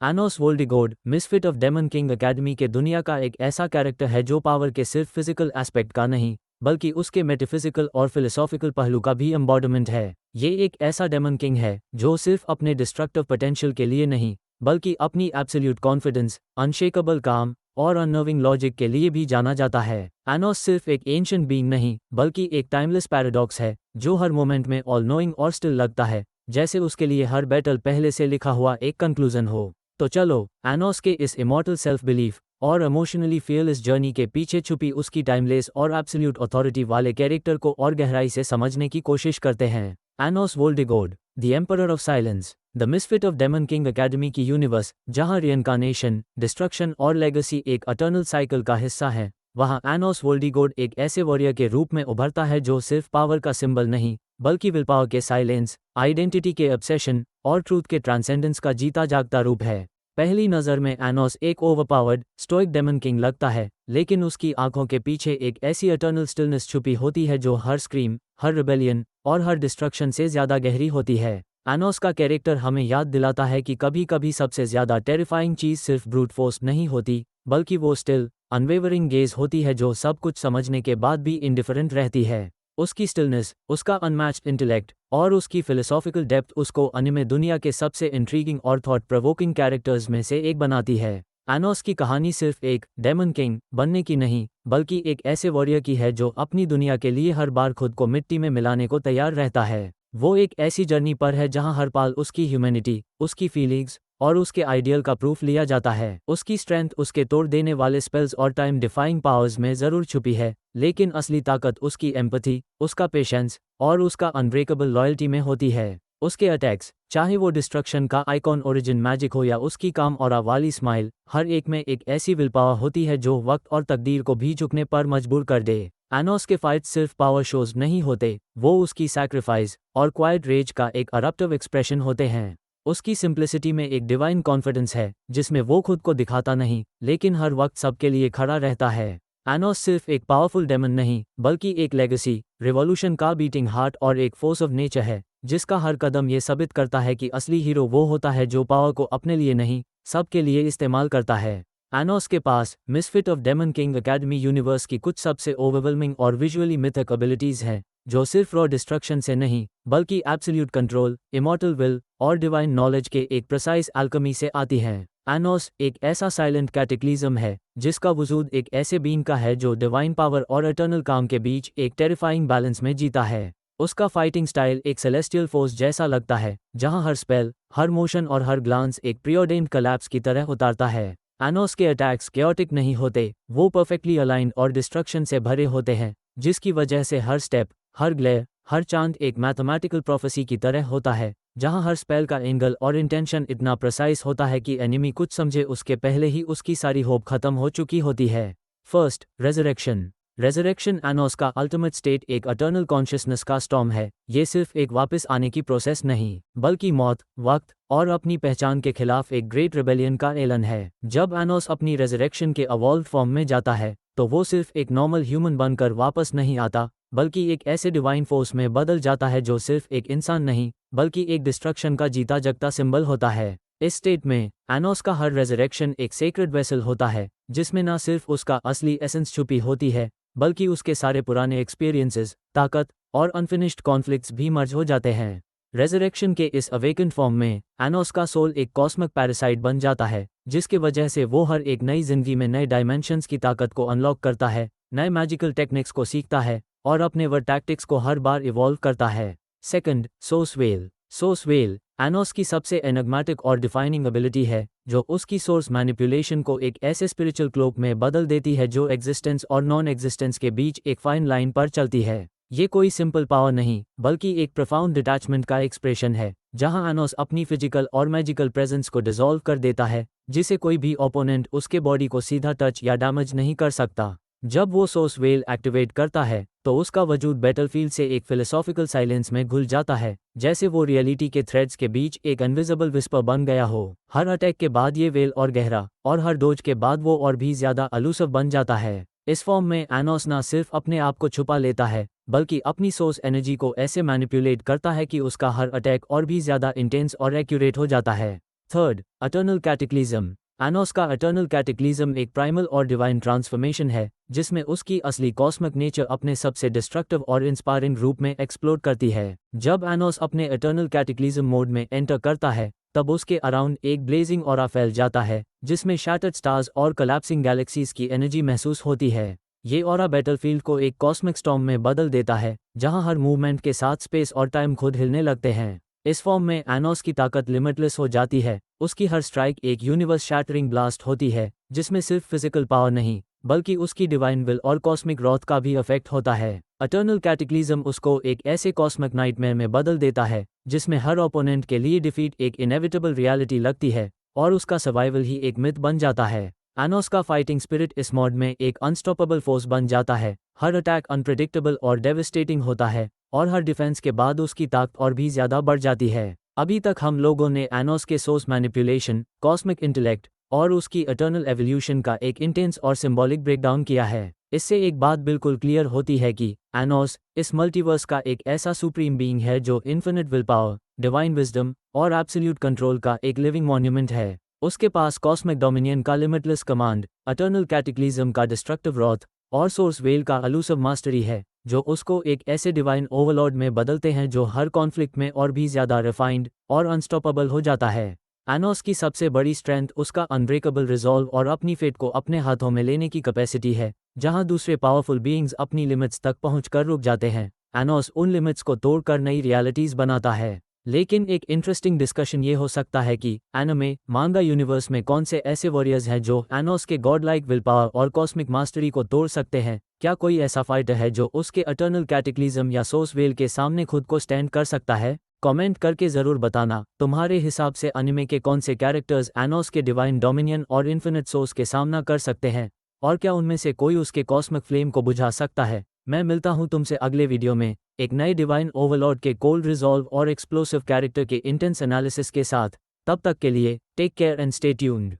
Enos Voldigoad, Misfit of Demon King Academy के दुनिया का एक ऐसा कैरेक्टर है जो पावर के सिर्फ फिजिकल एस्पेक्ट का नहीं, बल्कि उसके मेटाफिजिकल और फिलोसॉफिकल पहलू का भी एम्बॉडीमेंट है। ये एक ऐसा डेमन किंग है जो सिर्फ अपने डिस्ट्रक्टिव पोटेंशियल के लिए नहीं, बल्कि अपनी एब्सोल्यूट कॉन्फिडेंस, अनशेकेबल काम और अननर्विंग लॉजिक के लिए भी जाना जाता है। एनोस सिर्फ एक एंशिएंट बीइंग नहीं, बल्कि एक टाइमलेस पैराडॉक्स है जो हर मोमेंट में ऑल नोइंग और स्टिल लगता है जैसे उसके लिए हर बैटल पहले से लिखा हुआ एक कंक्लूजन हो। तो चलो एनोस के इस इमॉर्टल सेल्फ बिलीफ और इमोशनली फियरलेस जर्नी के पीछे छुपी उसकी टाइमलेस और एब्सोल्यूट अथॉरिटी वाले कैरेक्टर को और गहराई से समझने की कोशिश करते हैं। Anos Voldigoad, the emperor of silence, the Misfit of Demon King Academy की यूनिवर्स, जहां रिइंकार्नेशन, डिस्ट्रक्शन और लेगेसी एक अटर्नल साइकिल का हिस्सा है, वहां एनोस वोल्डिगोड एक ऐसे वॉरियर के रूप में उभरता है जो सिर्फ पावर का सिंबल नहीं, बल्कि विल पावर के साइलेंस, आइडेंटिटी के ऑब्सेशन और ट्रूथ के ट्रांसेंडेंस का जीता जागता रूप है। पहली नज़र में एनोस एक ओवरपावर्ड, स्टोइक डेमन किंग लगता है, लेकिन उसकी आंखों के पीछे एक ऐसी इटर्नल स्टिलनेस छुपी होती है जो हर स्क्रीम, हर रिबेलियन और हर डिस्ट्रक्शन से ज़्यादा गहरी होती है। एनोस का कैरेक्टर हमें याद दिलाता है कि कभी कभी सबसे ज़्यादा टेरिफाइंग चीज़ सिर्फ ब्रूट फोर्स नहीं होती, बल्कि वो स्टिल, अनवेवरिंग गेज होती है जो सब कुछ समझने के बाद भी इंडिफरेंट रहती है। उसकी स्टिलनेस, उसका अनमैच्ड इंटेलेक्ट और उसकी फिलोसॉफिकल डेप्थ उसको अनिमे दुनिया के सबसे इंट्रीगिंग और थॉट प्रोवोकिंग कैरेक्टर्स में से एक बनाती है। एनोस की कहानी सिर्फ एक डेमन किंग बनने की नहीं, बल्कि एक ऐसे वॉरियर की है जो अपनी दुनिया के लिए हर बार खुद को मिट्टी में मिलाने को तैयार रहता है। वो एक ऐसी जर्नी पर है जहां हर पाल उसकी ह्यूमैनिटी, उसकी फीलिंग्स और उसके आइडियल का प्रूफ लिया जाता है। उसकी स्ट्रेंथ उसके तोड़ देने वाले स्पेल्स और टाइम डिफाइंग पावर्स में ज़रूर छुपी है, लेकिन असली ताकत उसकी एम्पैथी, उसका पेशेंस और उसका अनब्रेकेबल लॉयल्टी में होती है। उसके अटैक्स, चाहे वो डिस्ट्रक्शन का आइकॉन ओरिजिन मैजिक हो या उसकी काम और वाली स्माइल, हर एक में एक ऐसी विल पावर होती है जो वक्त और तकदीर को भी झुकने पर मजबूर कर दे। एनोस के फाइट सिर्फ पावर शोज नहीं होते, वो उसकी सैक्रिफाइस और क्वाइट रेज का एक अरप्टिव एक्सप्रेशन होते हैं। उसकी सिंप्लिसिटी में एक डिवाइन कॉन्फिडेंस है जिसमें वो खुद को दिखाता नहीं, लेकिन हर वक्त सबके लिए खड़ा रहता है। एनोस सिर्फ एक पावरफुल डेमन नहीं, बल्कि एक लेगेसी, रिवॉल्यूशन का बीटिंग हार्ट और एक फोर्स ऑफ नेचर है जिसका हर कदम ये साबित करता है कि असली हीरो वो होता है जो पावर को अपने लिए नहीं, सबके लिए इस्तेमाल करता है। एनोस के पास Misfit of Demon King Academy universe की कुछ सबसे ओवरवेलमिंग और विजुअली मिथिक एबिलिटीज हैं जो सिर्फ रॉ डिस्ट्रक्शन से नहीं, बल्कि एब्सोल्यूट कंट्रोल, इमॉर्टल विल और डिवाइन नॉलेज के एक प्रिसाइज अल्केमी से आती हैं। एनोस एक ऐसा साइलेंट कैटेक्लिज्म है जिसका वजूद एक ऐसे बीइंग का है जो डिवाइन पावर और इटर्नल काम के बीच एक टेरिफाइंग बैलेंस में जीता है। उसका फाइटिंग स्टाइल एक सेलेस्टियल फोर्स जैसा लगता है, जहां हर स्पेल, हर मोशन और हर ग्लांस एक प्रीऑर्डेन्ड कोलैप्स की तरह उतारता है। एनोस के अटैक्स कैओटिक नहीं होते, वो परफेक्टली अलाइंड और डिस्ट्रक्शन से भरे होते हैं, जिसकी वजह से हर स्टेप, हर ग्लेयर, हर चांद एक मैथमेटिकल प्रोफेसी की तरह होता है, जहां हर स्पेल का एंगल और इंटेंशन इतना प्रिसाइज होता है कि एनिमी कुछ समझे उसके पहले ही उसकी सारी होप खत्म हो चुकी होती है। First, resurrection. रेजरेक्शन एनोस का अल्टीमेट स्टेट एक अटर्नल कॉन्शियसनेस का स्टॉर्म है। ये सिर्फ एक वापस आने की प्रोसेस नहीं, बल्कि मौत, वक्त और अपनी पहचान के खिलाफ एक ग्रेट रिबेलियन का ऐलान है। जब एनोस अपनी रेजरेक्शन के अवॉल्व फॉर्म में जाता है, तो वो सिर्फ एक नॉर्मल ह्यूमन बनकर वापस नहीं आता, बल्कि एक ऐसे डिवाइन फोर्स में बदल जाता है जो सिर्फ एक इंसान नहीं, बल्कि एक डिस्ट्रक्शन का जीता जगता सिंबल होता है। इस स्टेट में एनोस का हर रेजरेक्शन एक सेक्रेड वेसल होता है, जिसमें न सिर्फ उसका असली एसेंस छुपी होती है, बल्कि उसके सारे पुराने एक्सपीरियंसेस, ताकत और अनफिनिश्ड कॉन्फ्लिक्ट्स भी मर्ज हो जाते हैं। रेजरेक्शन के इस अवेकन फॉर्म में एनोस का सोल एक कॉस्मिक पैरासाइट बन जाता है, जिसकी वजह से वो हर एक नई जिंदगी में नए डायमेंशंस की ताकत को अनलॉक करता है, नए मैजिकल टेक्निक्स को सीखता है और अपने वर्ड टैक्टिक्स को हर बार इवॉल्व करता है। Second, source well. Source well Enos की सबसे एनग्मेटिक और डिफाइनिंग एबिलिटी है, जो उसकी सोर्स मैनिपुलेशन को एक ऐसे स्पिरिचुअल क्लोक में बदल देती है जो एग्जिस्टेंस और नॉन एग्जिस्टेंस के बीच एक फाइन लाइन पर चलती है। ये कोई सिंपल पावर नहीं, बल्कि एक प्रोफाउंड डिटैचमेंट का एक्सप्रेशन है, जहां एनोस अपनी फिजिकल और मैजिकल प्रेजेंस को डिसॉल्व कर देता है, जिसे कोई भी ओपोनेंट उसके बॉडी को सीधा टच या डैमेज नहीं कर सकता। जब वो सोर्स वेल एक्टिवेट करता है, तो उसका वजूद बैटलफील्ड से एक फिलोसॉफिकल साइलेंस में घुल जाता है, जैसे वो रियलिटी के थ्रेड्स के बीच एक इनविजिबल विस्पर बन गया हो। हर अटैक के बाद ये वेल और गहरा, और हर डोज के बाद वो और भी ज्यादा अलूसिव बन जाता है। इस फॉर्म में एनोस ना सिर्फ अपने आप को छुपा लेता है, बल्कि अपनी सोर्स एनर्जी को ऐसे मैनिपुलेट करता है कि उसका हर अटैक और भी ज्यादा इंटेंस और एक्यूरेट हो जाता है। Third, eternal कैटेक्लिज्म। एनोस का अटर्नल कैटेक्लिज्म एक प्राइमल और डिवाइन ट्रांसफॉर्मेशन है जिसमें उसकी असली कॉस्मिक नेचर अपने सबसे डिस्ट्रक्टिव और इंस्पायरिंग रूप में एक्सप्लोर करती है। जब एनोस अपने अटर्नल कैटेक्लिज्म मोड में एंटर करता है तब उसके अराउंड एक ब्लेजिंग ऑरा फैल जाता है जिसमें शैटर्ड स्टार्स और कोलैप्सिंग गैलेक्सीज की एनर्जी महसूस होती है। ये ऑरा बैटलफील्ड को एक कॉस्मिक स्टॉर्म में बदल देता है जहां हर मूवमेंट के साथ स्पेस और टाइम खुद हिलने लगते हैं। इस फॉर्म में एनोस की ताकत लिमिटलेस हो जाती है। उसकी हर स्ट्राइक एक यूनिवर्स शैटरिंग ब्लास्ट होती है जिसमें सिर्फ फिजिकल पावर नहीं बल्कि उसकी डिवाइन विल और कॉस्मिक रॉथ का भी इफेक्ट होता है। अटर्नल कैटेक्लिज्म उसको एक ऐसे कॉस्मिक नाइटमेयर में बदल देता है जिसमें हर ओपोनेंट के लिए डिफीट एक इनेविटेबल रियलिटी लगती है और उसका सर्वाइवल ही एक मिथ बन जाता है। एनोस का फाइटिंग स्पिरिट इस मॉड में एक अनस्टॉपेबल फोर्स बन जाता है। हर अटैक अनप्रेडिक्टेबल और डेविस्टेटिंग होता है और हर डिफेंस के बाद उसकी ताकत और भी ज्यादा बढ़ जाती है। अभी तक हम लोगों ने एनोस के सोर्स मैनिपुलेशन, कॉस्मिक इंटेलेक्ट और उसकी इटर्नल एवोल्यूशन का एक इंटेंस और सिंबॉलिक ब्रेकडाउन किया है। इससे एक बात बिल्कुल क्लियर होती है कि एनोस इस मल्टीवर्स का एक ऐसा सुप्रीम बीइंग है जो infinite will power, divine wisdom और एब्सोल्यूट कंट्रोल का एक लिविंग मॉन्यूमेंट है। उसके पास कॉस्मिक डोमिनियन का लिमिटलेस कमांड, अटर्नल कैटेक्लिज्म का डिस्ट्रक्टिव रॉथ और सोर्स वेल का अलूसिव मास्टरी है जो उसको एक ऐसे डिवाइन ओवरलॉर्ड में बदलते हैं जो हर कॉन्फ्लिक्ट में और भी ज्यादा रिफाइंड और अनस्टॉपेबल हो जाता है। एनोस की सबसे बड़ी स्ट्रेंथ उसका अनब्रेकेबल रिजॉल्व और अपनी फेट को अपने हाथों में लेने की कैपेसिटी है। जहां दूसरे पावरफुल बीइंग्स अपनी लिमिट्स तक पहुंचकर रुक जाते हैं, एनोस उन लिमिट्स को तोड़कर नई रियलिटीज बनाता है। लेकिन एक इंटरेस्टिंग डिस्कशन ये हो सकता है कि एनिमे मांगा यूनिवर्स में कौन से ऐसे वॉरियर्स हैं जो एनोस के गॉड लाइक विल पावर और कॉस्मिक मास्टरी को तोड़ सकते हैं। क्या कोई ऐसा फाइटर है जो उसके अटर्नल कैटेक्लिज्म या सोर्स वेल के सामने खुद को स्टैंड कर सकता है? कमेंट करके जरूर बताना तुम्हारे हिसाब से एनिमे के कौन से कैरेक्टर्स एनोस के डिवाइन डोमिनियन और इन्फिनिट सोर्स के सामना कर सकते हैं और क्या उनमें से कोई उसके कॉस्मिक फ्लेम को बुझा सकता है। मैं मिलता हूं तुमसे अगले वीडियो में एक नए डिवाइन ओवरलॉर्ड के कोल्ड रिजॉल्व और एक्सप्लोसिव कैरेक्टर के इंटेंस एनालिसिस के साथ। तब तक के लिए take care and stay tuned.